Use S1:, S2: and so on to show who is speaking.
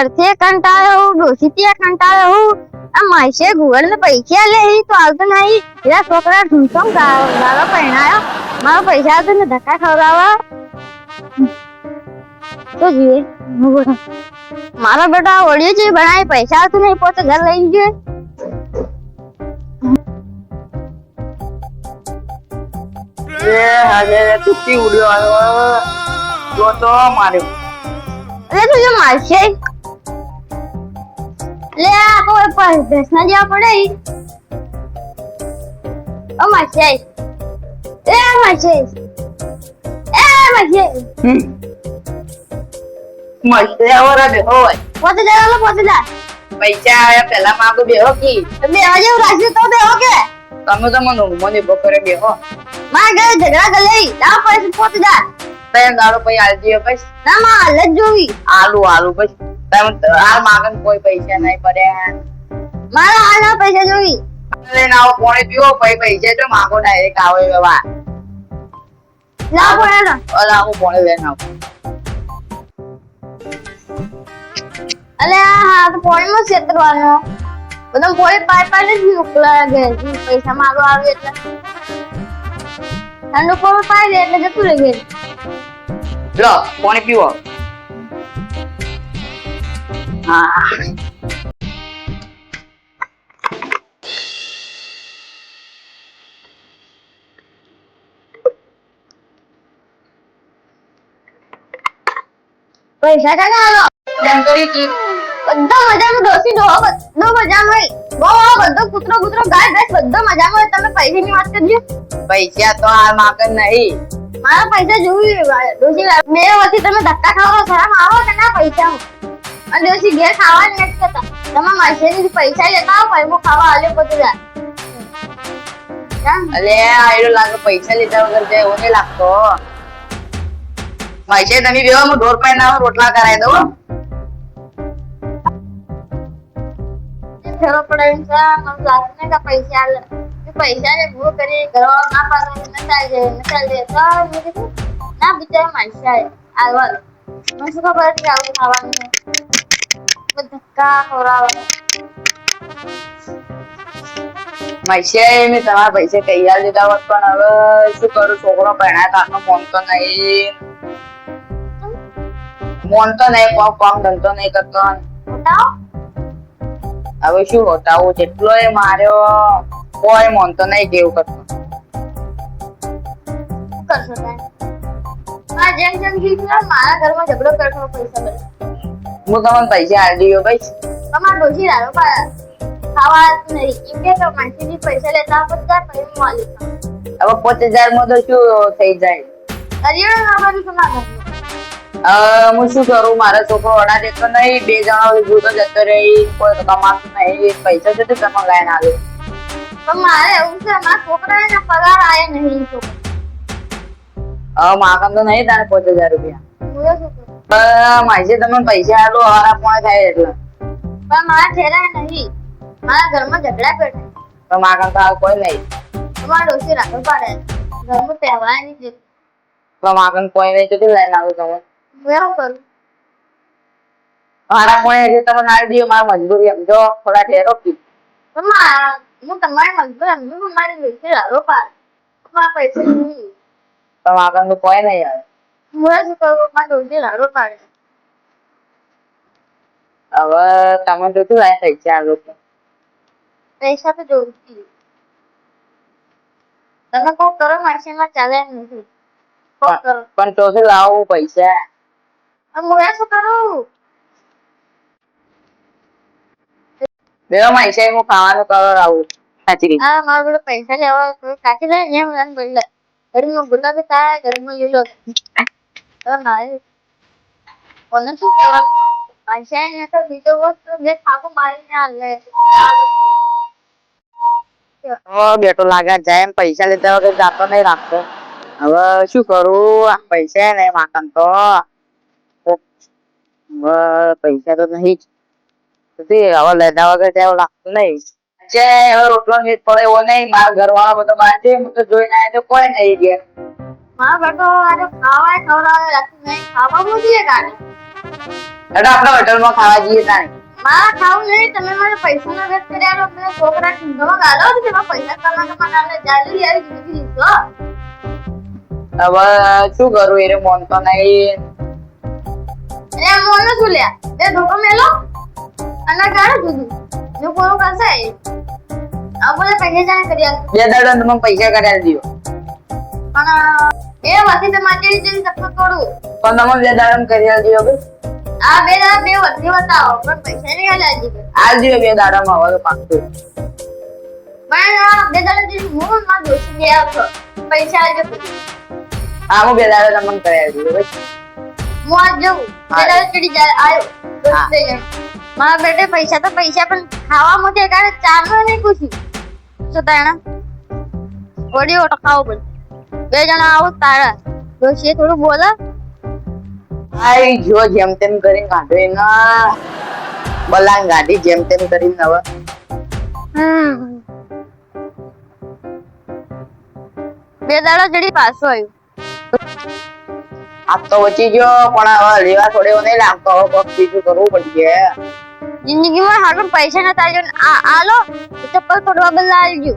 S1: ઘરથી કંટાળ્યો હું, ડોશીથી કંટાળ્યો હું. આ માસે ગુગળ ને પૈસા લે તો આવતો નહીં. એના છોકરા ઢૂંઢતો ગાળો પહેણાયો. મારા પૈસા આવતો ને ધક્કા ખવડાવવા. તો જોઈએ મારા બેટા ઓળ્યો છે ભણાય પૈસા આવતો નહીં પોતે ઘર લઈ ગયો.
S2: આજે તૂટી ઉડ્યો આવ્યો જો તો માર્યો.
S1: અરે તું જો મારશે લે આ કોઈ ભેંસના જેવા પડે. ઓ મારશે એ મારશે એ મારશે
S2: મળશે આવરા બેહો
S1: પોતે જવાનો પોતે જા.
S2: પૈસા આયા પેલા માંગો બેહો કી
S1: બે આજે રાખ્યું તો બેહો કે
S2: તમે તો મને બપોરે બેહો
S1: મારા ઘરે ઝઘડા કરી લાવ પૈસા પોતે જા.
S2: તને ગાળો પૈ આલ દિયો બસ
S1: ના માં હાલ જ જોવી
S2: આલુ બસ તમે આ માંગન કોઈ પૈસા નહીં પડ્યા
S1: મારા હાલ પૈસા જોવી.
S2: લઈને આવો પોણે પીવો પછી પૈસા તો માંગો ડાયરેક્ટ આવે વ્યવહાર
S1: લાવ પડે
S2: ઓલા હું પોણે લઈને આવું.
S1: અલે હા તો પોણીમાં છેતરવાનો બધા પોણી પાઈ જ મોકલા ઘેર પૈસા માગો આવે એટલે ઠંડુ પોણી પાઈ દે એટલે જતું રહે ઘેર.
S2: લો પાણી પીવો. હા
S1: પૈસા કાકા આલો
S2: જંગલી કી
S1: બધા મજામાં દોસ્તી દો બધો મજામાં બહુ બધો કૂતરો ગાય ભેંસ બધો મજામાં. તમે પૈસાની વાત કરજો.
S2: પૈસા તો આ માંગન નહીં
S1: મારા પૈસા જોવી ડોસી બે વખત તમે ધક્કા ખાવા શરમ આવો કે ના પૈસા અને ડોસી ઘેર ખાવા જ નથી કરતા. તમે માસેથી પૈસા લેતા આવો ભાઈ હું ખાવા આલ્યો બધું જા.
S2: અલે આયડો લાગે પૈસા લીધા વગર જાય એવું નહીં લાગતો. પૈસા તમે બેવા હું ઢોર પાઈ ના રોટલા કરાવી દઉં.
S1: ફેરો પડે છે મને લાગે કે પૈસા આલે પૈસા ને ભૂ કરી ઘરવા ના પાડે ન ચાલે તો મેં કીધું ના બિચારા માણસા આલવા મને શું ખબર કે આવું ખાવાનું છે ધક્કા ખવડાવવાનું.
S2: પૈસા મેં તમારા પૈસા કહી આલ દીધા હોત પણ હવે શું કરું છોકરો પહેણાય તારનો મોન તો નહીં કામ ધંધો નહીં કરતો. હવે શું હોતાવું જેટલો એ માર્યો કોઈ મોન તો નહીં કેવું કરતો.
S1: કરશો જેમ કીધું મારા ઘરમાં ઝઘડો કરશો પૈસા બને
S2: હું તમને પૈસા આલી દીધો ભાઈ
S1: તમારે ડોસી રાડો ખાવા નહીં એમ કે માણસી પૈસા લેતા બધા પછી હું આલી
S2: હવે 50,000 માં તો શું થઈ જાય.
S1: હરિયાણા લાવવાનું તો ના
S2: હું શું કરું મારા છોકરો અડા દેતો નહીં બે જણા જુદો જતો રહી કોઈ કમાતું નહીં પૈસા છે તો તમે લઈને આવે.
S1: પણ મારે એવું છે મારા છોકરાને પગાર આવે નહીં છોકરા
S2: હવે માગમ તો નહીં તારે 50,000 રૂપિયા માહિતી તમે પૈસા આલો હારા પણ થાય એટલે
S1: પણ મારા ઠેરાય નહીં મારા ઘરમાં ઝઘડા પેટે
S2: તો માગમ તો કોઈ નહીં
S1: તમારા ડોસી રાખો પાડે ઘરમાં તહેવાર નહીં
S2: તો માગમ કોઈ નહીં તો લઈને આવું તમે
S1: એવું કરું
S2: હારા પણ એટલે તમે નાડી દો મારા મજબૂરી સમજો થોડા ઠેરો કી
S1: હું તમારી મજબૂર સમજુ મારી ડોસી રાખો પાડે મારા પૈસા નહીં
S2: તો માગમ તો કોઈ નહીં આવે.
S1: હું શું કરું મારા ડોસી રાખો પાડે
S2: હવે તમે તો શું લાય પૈસા આલો
S1: પૈસા તો જોઉં તમે કોક કરો માસીમાં ચાલે નથી કોક કરો
S2: પણ તો શું લાવું પૈસા
S1: હું શું કરું
S2: બેવા પૈસા હું ખાવાનું કરો આવું સાચી
S1: હા મારા જોડે પૈસા લેવા કાચી લે એમ મને બોલે ઘરમાં ગુલાબી થાય ઘરમાં લીલો તો ના કોને શું કહેવા પૈસા ને તો બીજો વસ્તુ જે ખાવું મારીને આલે
S2: બેટો લાગે જાય એમ પૈસા લીધા વગર જાતો નહીં રાખતો. હવે શું કરું પૈસા નહીં માકન તો પૈસા તો નહીં જ હવે લીધા વગર જાય લાગતું નહીં. હવે રોટલો નીટ પડે એવો નહીં મારા ઘર વાળા બધો બાંધે હું તો જોઈને આવ્યો તો કોઈ નહીં ગયા.
S1: મારા બેટો ખાવા ખવડાવે રાખ્યું નહીં ખાવા બોલીએ કાઢે
S2: એટલે આપણે હોટલમાં ખાવા જઈએ તાણે
S1: મારા ખાવું નહીં તમે મને પૈસાનો વેસ્ટ કર્યા લો મને છોકરા ઠંડોમાં ગાલો તો તેમાં પૈસા કમાવા આલે જાલી યાર જિંદગી જીતો
S2: હવે શું કરું એને મોનતો નહીં
S1: એ મોનો શું લ્યા એ ધોકો મેલો અને ગાળ દીધું જો કોણ કરશે આ બોલે પૈસા જાણે કરી આલ
S2: 2 દાડા તમે પૈસા કરાવી દીધો
S1: પણ એ વાથી તો માટી જેવી સપનું તોડું
S2: પણ તમે 2 દાડા કરી આલ દીધો
S1: આ બે વધી બતાવો પણ પૈસા નહીં આલે હજી
S2: આલ દીધો 2 દાડામાં હવે તો પાકું
S1: પણ આ બે દાડા જેવી હું માં દોષી દે આપો પૈસા આલજો
S2: હા હું 2 દાડા તમને કરાવી દીધો ભાઈ
S1: હું આજ જઉં બે દાડા ચડી જાય આયો દોસ્ત જણ મારા બેટે પૈસા તો પૈસા પણ ખાવા માટે કારે ચાનો નહીં પૂછ્યું શું તાણા ઓડિયો ટકાવો બોલ 2 જણા આવો તારા દોશીએ થોડું બોલા
S2: આઈ જો જેમ તેમ કરીને કાઢો એના બલાંગ ગાડી જેમ તેમ કરીને હવે
S1: બે દાડા જડી પાછો આવ્યું
S2: આ તો વચી ગયો પણ હવે લેવા થોડેવો નહીં લાગતો હવે કોક બીજું કરવું પડશે
S1: જિંદગીમાં હારું પૈસા ના તાજો આલો ચપ્પલ તોડવા બદલા આલજો